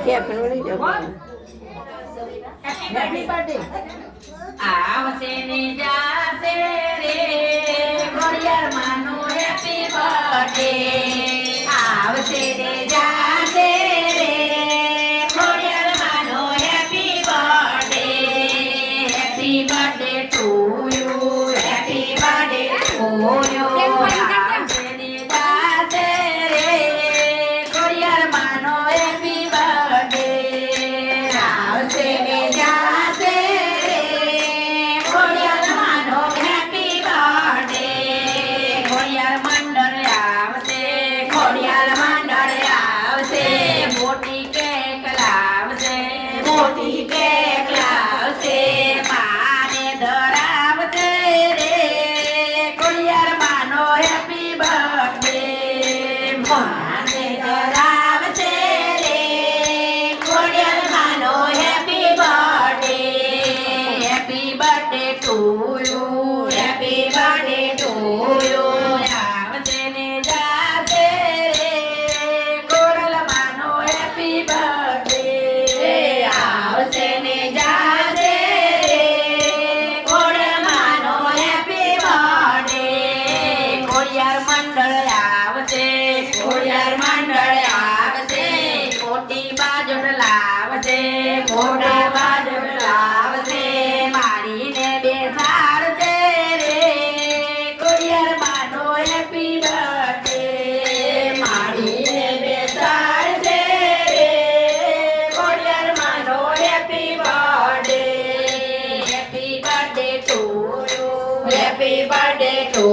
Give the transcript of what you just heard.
क्या बनवली जाओ हैप्पी बर्थडे આવશે ને જાશે રે ઘડિયાળ માનો હેપી બર્થડે આવશે ને જાશે રે ઘડિયાળ માનો happy birthday happy birthday to you happy birthday to you આવશે ને જાશે રે ઘડિયાળ માનો હેપી બર્થડે આવશે ને જાશે મોટી કેક લાવશે માને ધરાવશે રે ઘડિયાળ માનો હેપી બર્થડે માને ધરાવશે રે ઘડિયાળ માનો happy birthday happy birthday to you happy birthday to you આવશે ને જાશે રે ઘડિયાળ માનો હેપી બર્થડે આવશે ને જાશે રે ઘડિયાળ માનો હેપી બર્થડે ઘડિયાળ મંડળ આવશે ઘડિયાળ મંડળ આવશે મોટી બાજુ લાવશે મોટા બાજુ લાવશે મારીને બેસાડશે રે ઘડિયાળ માનો હેપી બર્થડે મારીને બેસાડશે રે ઘડિયાળ માનો happy birthday happy birthday to you happy birthday to